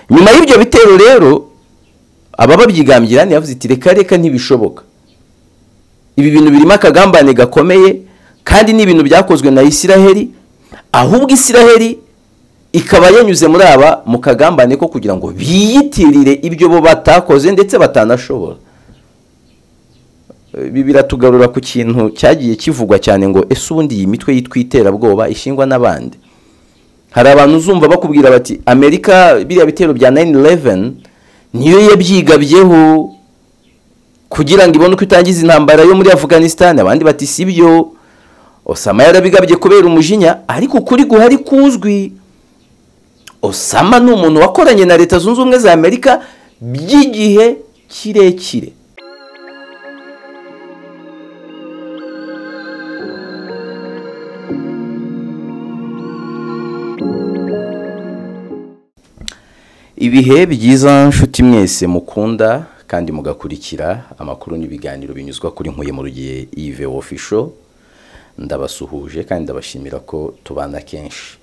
nyuma y'ibyo bitero rero aba babyigambira yavuze iti reka ntibishoboka, ibi bintu birimo akagambane gakomeye kandi ni ibintu byakozwe na Isiraheli, ahubwo Isiraheli ikaba yanyuze muri aba mu kagambane ko kugira ngo biyitirire ibyo bo batakoze ndetse batanashobora. Ibi biratugarura ku kintu cyagiye kivugwa cyane ngo ese ubundi iyi mitwe yitwiterabwoba ishingwa n'abandi. Hari abantu uzumva bakubwira bati Amerika biriya bitero bya 9/11 niyo yabyigabyeho kugira ngo ibone uko itangiza intambara yo muri Afghanistan, abandi bati sibyo, Osama yarabigabye kubera umujinya, ariko kuri guhari kuzwi Osama ni umuntu wakoranye na Leta Zunze Ubumwe za Amerika by'igihe kirekire. Ibihe byiza nshuti mwese mukunda kandi mugakurikira amakuru n'ibiganiro binyuzwa kuri Nkuye mu Rugiye Yves Official, ndabasuhuje kandi ndabashimira ko tubana kenshi.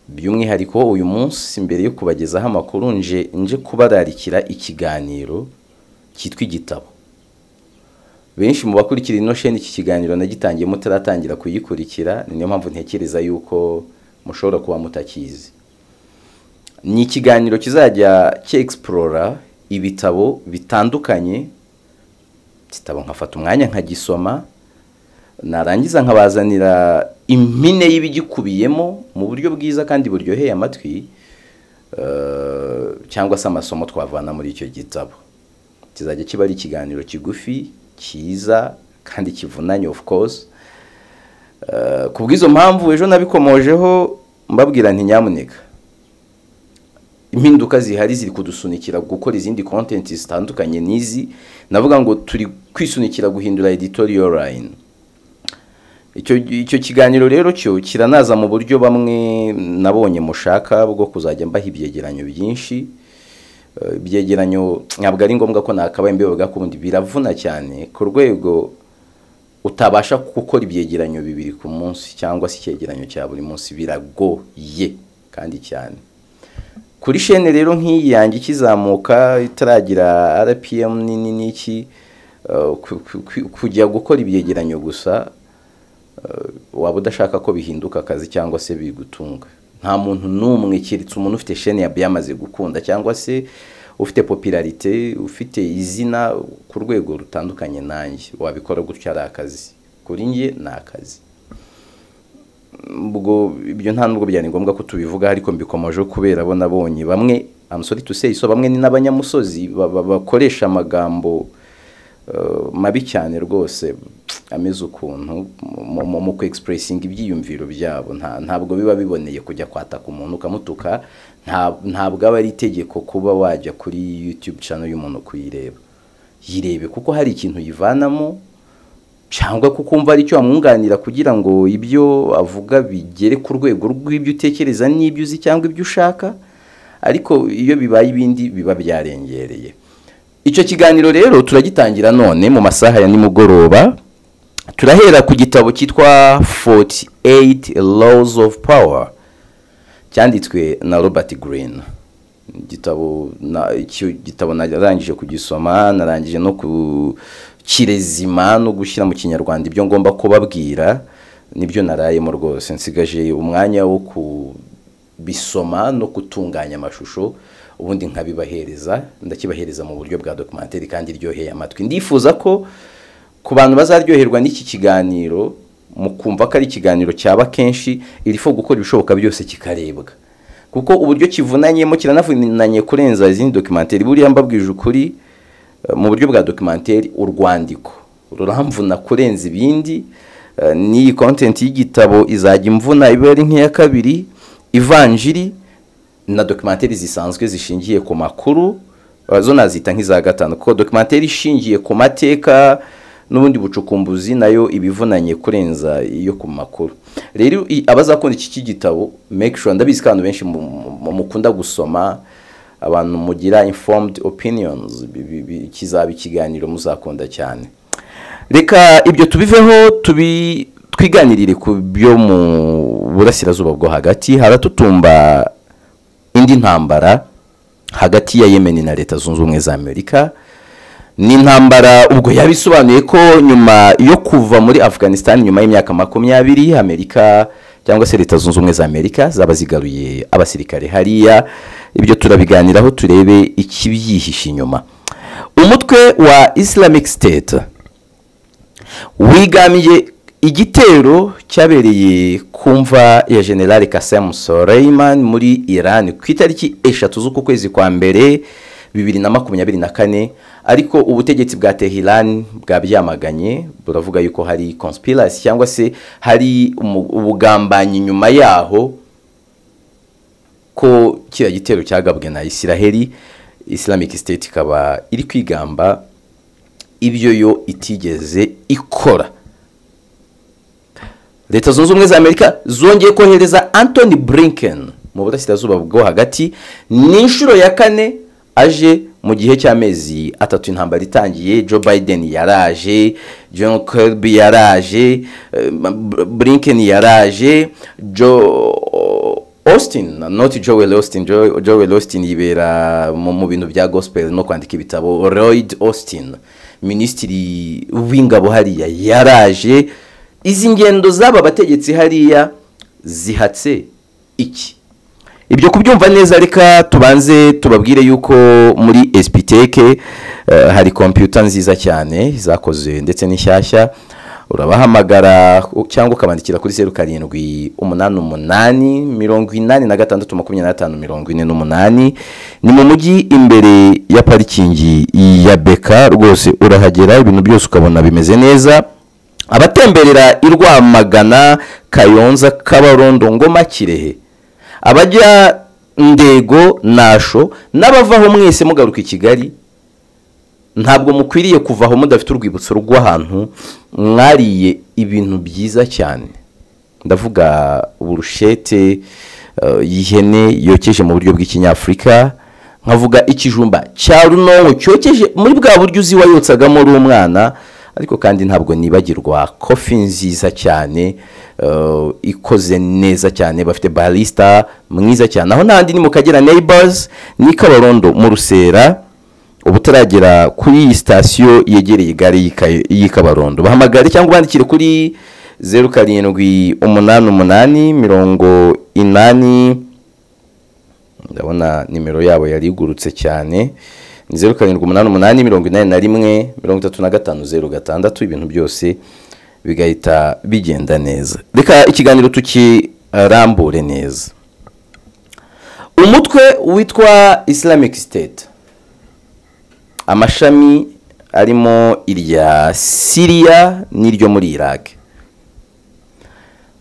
By'umwihariko uyu munsi mbere yo kubagezaho amakuru nje kubararikira ikiganiro cyitwa Igitabo. Benshi mu bakurikira ino chaîne iki kiganiro nagitangiye mutaratangira kuyikurikira, niyo mpamvu ntekereza yuko mushobora kuba mutakizi. Ni ikiganiro kizajya explora ibitabo bitandukanye, kitabo nkafata umwanya nkagisoma, narangiza nkabazanira impine y'ibigikubiyemo mu buryo bwiza kandi buryoheye amatwi, cyangwa se amasomo twavana muri icyo gitabo. Kizajya kiba ari ikiganiro kigufi, kiza kandi kivunanye of course. Kubw'izo mpamvu ejo nabikomojeho mbabwira nti nyamuneka impinduka zihari ziri kudusunikira gukora izindi content zitandukanye nizi, navuga ngo turi kwisunikira guhindura editorial line. Icyo kiganiro rero cyo kiranaza mu buryo bamwe nabonye mushaka bwo kuzajya mbaha ibyegeranyo byinshi. Ibyegeranyo ntabwo ari ngombwa ko nakabaye mbivuga kubundi biravuna cyane ku rwego utabasha gukora ibyegeranyo bibiri ku munsi cyangwa se icyegeranyo cya buri munsi, biragoye kandi cyane. Kuri chaîne rero nk'iyi yanjye kizamuka itaragira RPM nini niki, kujya gukora ibyegeranyo gusa waba udashaka ko bihinduka akazi cyangwa se bigutunga. Nta muntu n'umwe kiritse umuntu ufite chaîne ya byamaze gukunda cyangwa se ufite popularité, ufite izina ku rwego rutandukanye nanjye wabikora gutyo ari akazi. Kuri nge ni akazi. Ubwo ibyo nta nubwo byari ngombwa ko tubivuga, ariko mbikomoje kubera bo nabonye bamwe, I'm sorry to say so, bamwe ni n'abanyamusozi bakoresha amagambo mabi cyane rwose ameze ukuntu mu expressing ibyiyumviro byabo. Ntabwo biba biboneye kujya kwataka umuntu ukamutuka, ntabwo aba ari itegeko kuba wajya kuri YouTube channel y'umuntu kuyireba. Yirebe kuko hari ikintu yivanamo, cyangwa kukumva ari cyo amwunganira kugira ngo ibyo avuga bigere ku rwego rw'ibyo utekereza n'ibyo uzi cyangwa ibyo ushaka, ariko iyo bibaye ibindi biba byarengereye. Icyo kiganiro rero turagitangira none mu masaha ya nimugoroba. Turahera ku gitabo cyitwa 48 Laws of Power cyanditswe na Robert Greene. Igitabo narangije kugisoma, narangije no kirezima no gushyira mu Kinyarwanda ibyo ngomba kubabwira, nibyo narayemo rwose. Nsigaje umwanya wo kubisoma no gutunganya amashusho, ubundi nkabibahereza, ndakibahereza mu buryo bwa documentaire kandi ryoheye amatwi. Ndifuza ko ku bantu bazaryoherwa n'iki kiganiro, mukumva ko ari ikiganiro cyaba kenshi, irifo gukora ibishoboka byose kikarebwa, kuko uburyo kivunanyemo kiranavunanye kurenza izindi documentaire. Buriya mbabwije ukuri, mu buryo bwa documentaire urwandiko ruramvuna kurenza ibindi. Ni content y'igitabo izajya imvuna ibe ari nk'iya kabiri, ivanjiri na documentaire zisanzwe zishingiye ku makuru zo nazita nk'iza gatanu, kuko documentaire ishingiye ku mateka n'ubundi bucukumbuzi nayo ibivunanye kurenza iyo ku makuru. Rero abazakunda iki gitabo, make sure, ndabizi kandi benshi mukunda gusoma, abantu mugira informed opinions, kizaba ikiganiro muzakunda cyane. Reka ibyo tubiveho twiganirire ku byo mu burasirazuba bwo hagati. Haratutumba indi ntambara hagati ya Yemen na Leta Zunze Ubumwe za Amerika. Ni intambara ubwo yabisobanuye ko nyuma yo kuva muri Afghanistan nyuma y'imyaka 20 Amerika cyangwa se Leta Zunze Ubumwe za Amerika zaba zigaruye abasirikare hariya. Ibyo turabiganiraho turebe ikibyihishe inyuma. Umutwe wa Islamic State wigamiye igitero cyabereye kumva ya General Qasem Soleimani muri Iran ku itariki 3 z'uku kwezi kwa mbere 2024, ariko ubutegetsi bwa Tehran bwabyamaganye buravuga yuko hari conspiracy cyangwa se hari ubugambanyi nyuma yaho ko kira gitero cyagabwe na Israeli. Islamic State ikaba iri kwigamba ibyo yo itigeze ikora. Leta Zunze Ubumwe za Amerika zongeye kohereza Anthony Blinken mu burasirazuba bwo hagati, ni inshuro ya 4 aje mu gihe cy'amezi 3 intambara itangiye. Joe Biden yaraje, John Kirby yaraje, Blinken yaraje, Austin, not Joel Austin. Joel Austin yibera mu bintu bya gospel no kwandika ibitabo. Lloyd Austin, minisitiri w'ingabo hariya, yaraje. Izi ngendo z'aba bategetsi hariya zihatse iki? Ibyo kubyumva neza reka tubanze tubabwire yuko muri SPTK hari computer nziza cyane zakoze ndetse n'ishyashya. Urabahamagara cyangwa ukabandikira kuri 0788868548. Ni mu mujyi imbere ya parikingi ya Beka, rwose urahagera ibintu byose ukabona bimeze neza. Abatemberera Rwamagana, Kayonza, Kabarondo, Ngoma, Kirehe, abajya Ndego, Nasho n'abavaho mwese mugaruka i Kigali, ntabwo mukwiriye kuvaho mudafite urwibutso rw'ahantu mwariye ibintu byiza cyane. Ndavuga urushete y'ihene yokeje mu buryo bw'ikinyafrika, nkavuga ikijumba cya runonko cyokeje muri bwa buryo uzi wayotsagamo uri umwana. Ariko kandi ntabwo nibagirwa coffee nziza cyane ikoze neza cyane, bafite barista mwiza cyane. Aho nandi ni mu Kagera Neighbors, ni Kabarondo mu Rusera. Ubutaragera kuri iyi station yegereye gari y'Ikabarondo, bahamagare cyangwa bandikire kuri 078880 ndabona nimero yabo yari igurutse cyane. 0788813506, ibintu byose bigahita bigenda neza. Reka ikiganiro tukirambure neza. Umutwe witwa Islamic State, amashami arimo irya Syria n'iryo muri Iraq,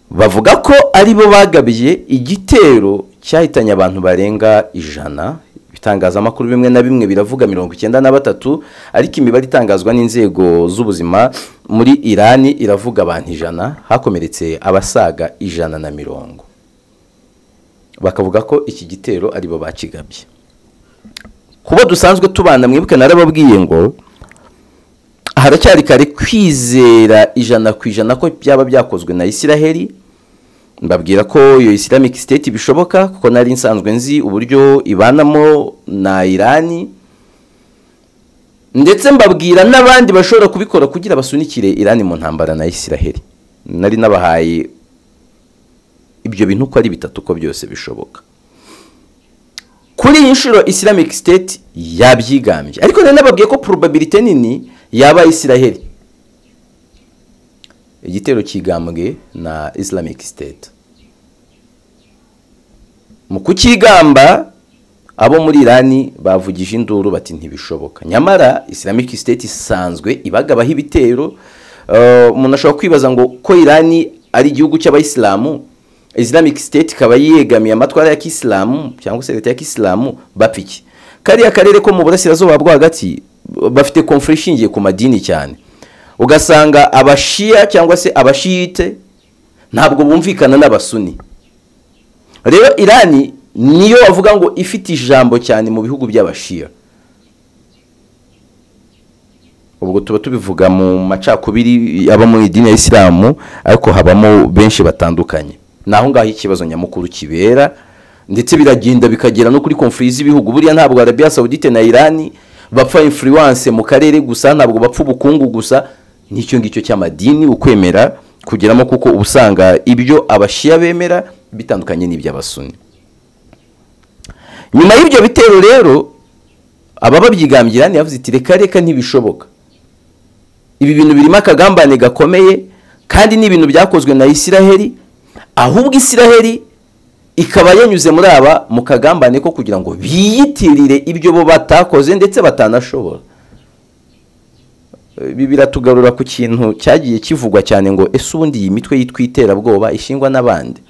bavuga ko ari bo bagabiye igitero cyahitanye abantu barenga 100. Bitangazamakuru bimwe na bimwe biravuga 93, ariko imibare itangazwa n'inzego z'ubuzima muri Iran iravuga abantu 100, hakomeretse abasaga 110. Bakavuga ko iki gitero ari bo bakigabye. Kuba dusanzwe tubana, mwibuke narababwiye ngo haracyari kare kwizera 100% ko byaba byakozwe na Israeli. Mbabwira ko iyo Islamic State bishoboka kuko nari nsanzwe nzi uburyo ibanamo na Irani, ndetse mbabwira n'abandi bashobora kubikora kugira basunikire Irani mu ntambara na Israeli. Nari nabahaye ibyo bintu ko ari bitatu ko byose bishoboka. Kuri iyi nshuro Islamic State yabyigambye, ariko nababwiye ko probability nini yaba Israeli. Igitero kigambwe na Islamic State. Mu kukigamba abo muri Irani bavugije induru bati ntibishoboka. Nyamara Islamic State isanzwe ibagabaho ibitero. Umuntu ashobora kwibaza ngo ko Irani ari igihugu cy'abayisilamu, Islamic State ikaba yegamiye amatwara ya Kisilamu cyangwa se leta ya Kisilamu, bapiki kariya karere ko mu burasirazuba bwo hagati bafite conflict ishingiye ku madini cyane. Ugasanga abashia cyangwa se abashite ntabwo bumvikana n'abasuni. Rero Irani niyo bavuga ngo ifite ijambo cyane mu bihugu by'abashia. Ubwo tuba tubivuga mu macakubiri aba mu idini ya Islamu, ariko habamo benshi batandukanye. Naho ngaho ikibazo nyamukuru kibera ndetse biragenda bikagera no kuri conflit z'ibihugu. Buriya ntabwo Arabia Saudite na Iran bapfa influence mu karere gusa, ntabwo bapfa ubukungu gusa, nicyo ngicyo cy'amadini ukwemera kugeramo, kuko ubusanga ibyo abashiya bemera bitandukanye n'iby'abasuni. Nyuma y'ibyo bitero rero ababa byigambye Iran yavuze iti reka ntibishoboka, ibi bintu birimo akagambane gakomeye kandi ni ibintu byakozwe na Isiraheli, ahubwo Isiraheli ikaba yanyuze muri aba mu kagambane ko kugira ngo biyitirire ibyo bo batakoze ndetse batanashobora. Ibi biratugarura ku kintu cyagiye kivugwa cyane ngo ese ubundi iyi mitwe yitwiterabwoba ishingwa n'abandi.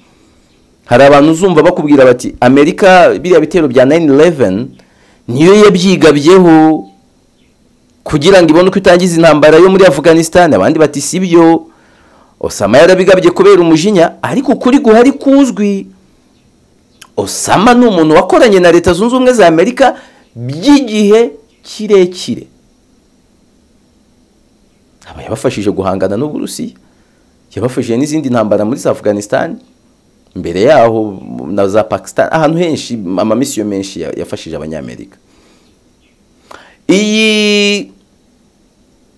Hari abantu uzumva bakubwira bati Amerika biriya bitero bya 9/11 niyo yabyigabyeho kugira ngo ibone uko itangiza intambara yo muri Afghanistan, abandi bati sibyo, Osama yarabigabye kubera umujinya, ariko kuri guhari kuzwi Osama ni umuntu wakoranye na Leta Zunze Ubumwe za Amerika by'igihe kirekire, aba yabafashije guhangana n'Uburusiya, yabafashije n'izindi ntambara muri Afghanistan, mbere yaho na za Pakistan, ahantu henshi amamisiyo menshi yafashije abanyamerika. Iyi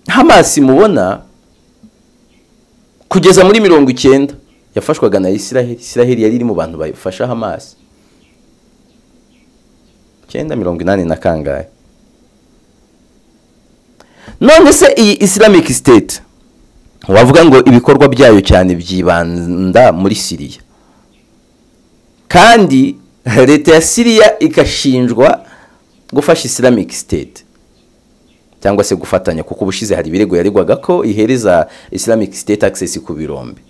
Hamas mubona kugeza muri 90 yafashwaga na Isiraheli yari iri mu bantu bafasha Hamas 90 na kangahe. None se iyi Islamic State wavuga ngo ibikorwa byayo cyane byibanda muri Syria, kandi leta ya Syria ikashinjwa gufasha Islamic State cyangwa se gufatanya, kuko ubushize hari birego yaregwaga ko ihereza Islamic State access ku birombe.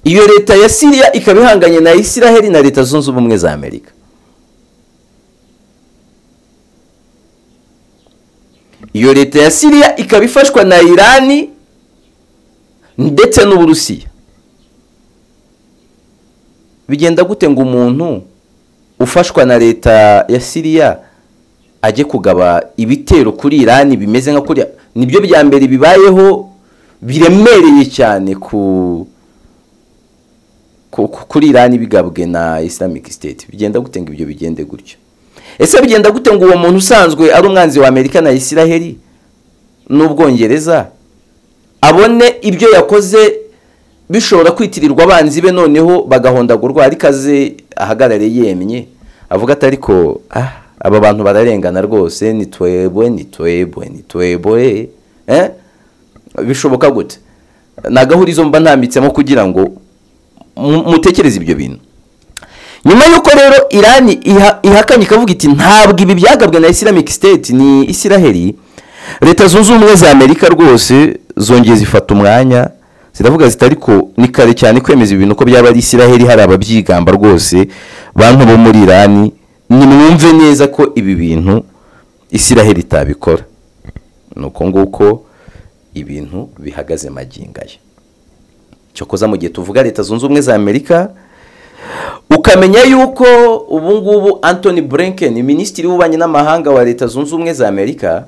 Iyo leta ya Syria ikabihanganye na Isiraheli na Leta Zunze Ubumwe za Amerika. Iyo leta ya Syria ikabifashwa na Iran ndetse n'Uburusiya. Bigenda gute ngo umuntu ufashwa na leta ya Syria aje kugaba ibitero kuri Iran bimeze nka kuri? Nibyo bya mbere bibayeho biremereye cyane kuri Iran bigabwe na Islamic State. Bigenda gute ngo ibyo bigende gutyo? Ese bigenda gute ngo uwo muntu usanzwe ari umwanzi wa Amerika na Isiraheli n'Ubwongereza abone ibyo yakoze bishobora kwitirirwa abanzi be, noneho bagahondagurwa, arikaze ahagarare yemye avuga ati ariko aba bantu bararengana rwose, ni twebwe bishoboka gute? Nagahurizo mba ntambitsemo kugira ngo mutekereze ibyo bintu. Nyuma yuko rero Iran ihakanye ikavuga iti ntabwo ibi byagabwe na Islamic State ni Isiraheli, Leta Zunze Ubumwe za Amerika rwose zongeye zifata umwanya ziravuga zitari ko ni kare cyane kwemeza ibintu ko byaba ari Isiraheli. Hari ababyigamba rwose bantu bo muri Iran, nimwumve neza ko ibi bintu Isiraheli itabikora. Nuko nguko ibintu bihagaze magingaya. Cyokoza mu gihe tuvuga Leta Zunze Ubumwe za Amerika, ukamenya yuko ubu ngubu Anthony Blinken, Minisitiri w'Ububanyi n'Amahanga wa Leta Zunze Ubumwe za Amerika,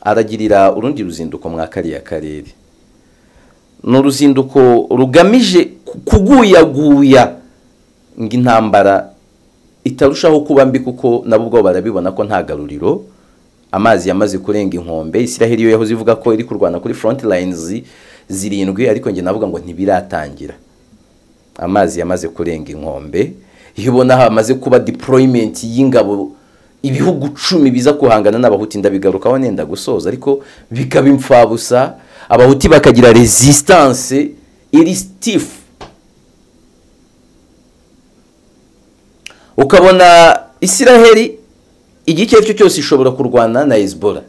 aragirira urundi ruzinduko mwa kariya karere. N'uruzinduko rugamije kuguyaguya ngo intambara itarushaho kuba mbi, kuko nabo ubwo barabibona ko nta garuriro, amazi yamaze kurenga inkombe. Isiraheli yo yahoze ivuga ko iri kurwana kuri front lines 7, ariko nge navuga ngo ntibiratangira. Amazi yamaze kurenga inkombe, ibona hamaze kuba deployment y'ingabo ibihugu 10 biza kuhangana n'abahuti. Ndabigarukaho nenda gusoza, ariko bikaba impfabusa, abahuti bakagira resistance iri stiff. Ukabona Isiraheli igihe cyo cyose ishobora kurwana na Hezbollah.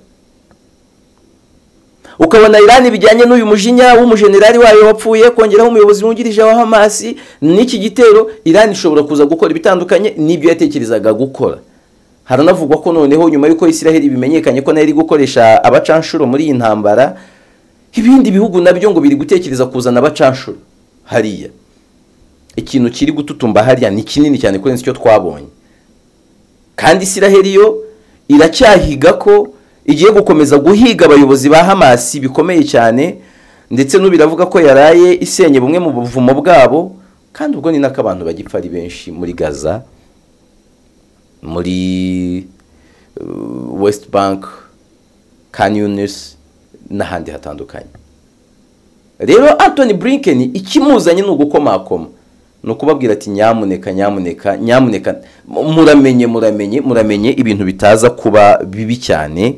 Ukabona Iran bijyanye n'uyu mujinya w'umujenerali wayo wapfuye, kongeraho umuyobozi wungirije wa Hamas, n'iki gitero Iran ishobora kuza gukora ibitandukanye n'ibyo yatekerezaga gukora. Haranavugwa ko noneho nyuma yuko Isiraheli bimenyekanye ko nari gukoresha abacanshuro muri iyi ntambara, ibindi bihugu nabyo ngo biri gutekereza kuzana abacanshuro hariya. Ikintu kiri gututumba hariya ni kinini cyane kurenza icyo twabonye, kandi Isiraheli yo iracyahiga ko igiye gukomeza guhiga abayobozi ba Hamas bikomeye cyane, ndetse n'ubiravuga ko yaraye isenye bumwe mu buvumo bwabo, kandi ubwo ni nako abantu bagipfa ari benshi muri Gaza, muri West Bank, Khan Yunis n'ahandi hatandukanye. Rero Anthony Blinken ikimuzanye ni ugukomakoma, ni ukubabwira ati nyamuneka muramenye ibintu bitaza kuba bibi cyane.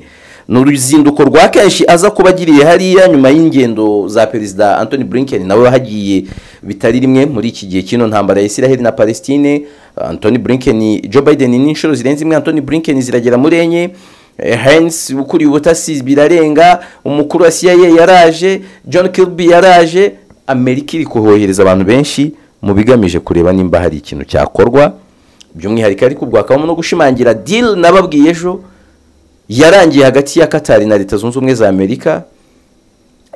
N'uruzinduko rwa kenshi aza kubagiriye hariya nyuma y'ingendo za Perezida Anthony Blinken nawe hagiye bitari rimwe muri iki gihe kino ntambara ya Israel na Palestine. Anthony Blinken, Joe Biden n'inshuro zirenze imwe Anthony Blinken ziragera muri enye. Hence ukuriye ubutasi birarenga, umukuru wa CIA yaraje, John Kirby yaraje. Amerika iri kuhohereza abantu benshi mu bigamije kureba nimba hari ikintu cyakorwa, by'umwihariko ariko bwakabamo no gushimangira deal nababwiye ejo yarangiye hagati ya Qatar na Leta Zunze Ubumwe za Amerika,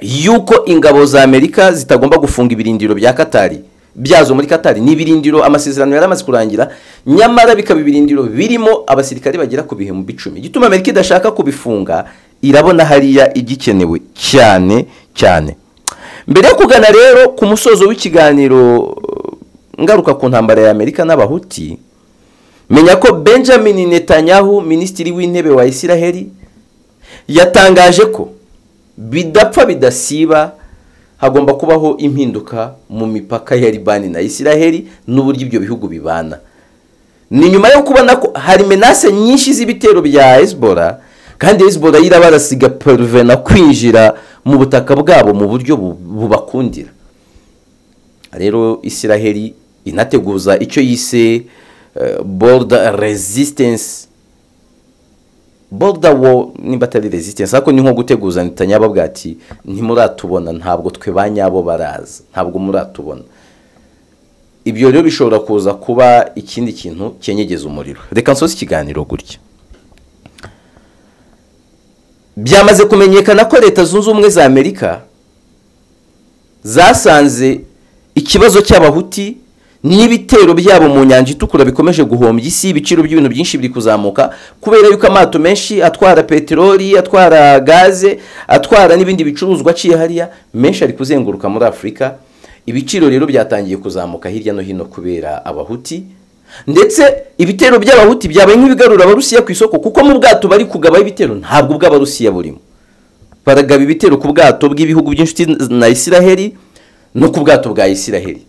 yuko ingabo za Amerika zitagomba gufunga ibirindiro bya Qatar byazo muri Qatar. Ni ibirindiro amasezerano yaramaze kurangira, nyamara bikaba ibirindiro birimo abasirikare bagera ku bihumbi 10. Gituma Amerika idashaka kubifunga, irabona hariya igikenewe cyane. Mbere yo kugana rero ku musozo w'ikiganiro ngaruka ku ntambara ya Amerika n'abahuti, menya ko Benjamin Netanyahu, minisitiri w'intebe wa Israel, yatangaje ko bidapfa bidasiba hagomba kubaho impinduka mu mipaka ya Libani na Israel n'uburyo ibyo bihugu bibana. Ni nyuma yo kubona ko hari menace nyinshi z'ibitero bya Hezbollah, kandi Hezbollah irabarasiga pervena kwinjira mu butaka bwabo mu buryo bubakundira. Rero Israel inateguza icyo yise border resistance, border war nimba atari resistance ariko ni nko guteguza. Netanyahu ababwira ati ntimuratubona, ntabwo twe banyabo baraza, ntabwo muratubona. Ibyo rero bishobora kuza kuba ikindi kintu cyenyegeza umuriro. Reka nsoze ikiganiro gutya. Byamaze kumenyekana ko Leta Zunze Ubumwe za Amerika zasanze ikibazo cy'abahuti n'ibitero byabo mu nyanja itukura bikomeje guhombya isi. Ibiciro by'ibintu byinshi biri kuzamuka kubera yuko amato menshi atwara peteroli, atwara gaze, atwara n'ibindi bicuruzwa aciye hariya menshi ari kuzenguruka muri Afrika. Ibiciro rero byatangiye kuzamuka hirya no hino kubera abahuti, ndetse ibitero by'abahuti byabaye nk'ibigarura abarusiya ku isoko, kuko mu bwato bari kugaba ibitero ntabwo bw'abarusiya burimo. Baragaba ibitero ku bwato bw'ibihugu by'inshuti na Israel no ku bwato bwa Israel.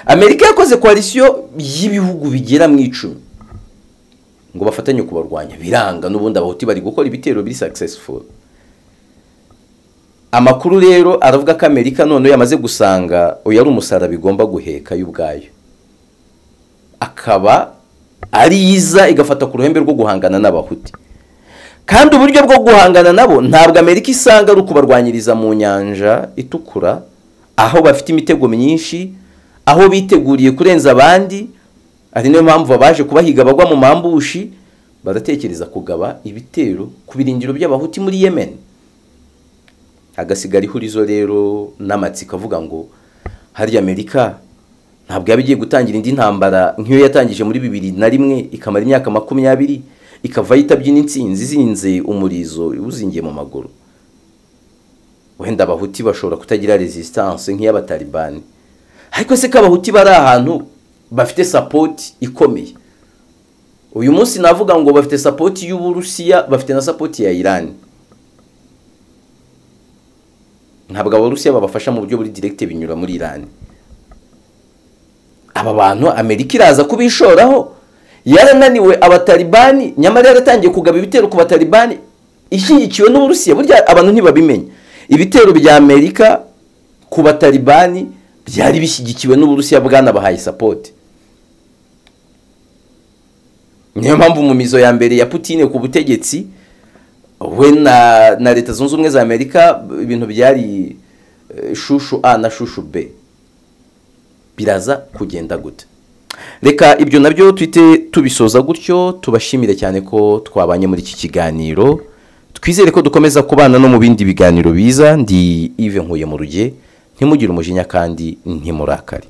Amerika yakoze koalisiyo y'ibihugu bigera mu 10 ngo bafatanye kubarwanya, biranga. N'ubundi abahuti bari gukora ibitero biri successful. Amakuru rero aravuga ko Amerika none yamaze gusanga uyu ari umusara bigomba guheka y'ubwayo, akaba ari yiza igafata ku ruhembe rwo guhangana n'abahuti. Kandi uburyo bwo guhangana nabo ntabwo Amerika isanga ari ukubarwanyiriza mu nyanja itukura, aho bafite imitego myinshi, aho biteguriye kurenza abandi. Ari niyo mpamvu baje kubahiga bagwa mu mambushi, baratekereza kugaba ibitero ku birindiro by'abahuti muri Yemen. Hagasigara ihurizo rero n'amatsiko avuga ngo hari Amerika ntabwo yabigiye gutangira indi ntambara nk'iyo yatangije muri 2001 ikamara imyaka 20, ikava yitabye n'intsinzi zinze umurizo uzingiye mu maguru. Wenda abahuti bashobora kutagira resistance nk'iy'abatalibani, ariko se kabahuti bari ahantu bafite support ikomeye. Uyu munsi navuga ngo bafite support y'Uburusiya, bafite na support ya Iran. Ntabwo Abarusiya babafasha mu buryo buri direct binyura muri Iran. Aba bantu Amerika iraza kubishoraho, yarananiwe abatalibani, nyamara yaratangiye kugaba ibitero ku batalibani ishyigikiwe n'Uburusiya. Burya abantu ntibabimenya, ibitero bya Amerika ku batalibani byari bishyigikiwe n'Uburusiya, bwanabahaye support. Niyo mpamvu mu mizo ya mbere ya Putin ku butegetsi we na Leta Zunze Ubumwe za Amerika ibintu byari shushu A na shushu B. Biraza kugenda gute? Reka ibyo nabyo twite tubisoza gutyo. Tubashimire cyane ko twabanye muri iki kiganiro. Twizere ko dukomeza kubana no mu bindi biganiro biza. Ndi Yves Nkuye mu ruge. Ntimugire umujinya kandi ntimurakare.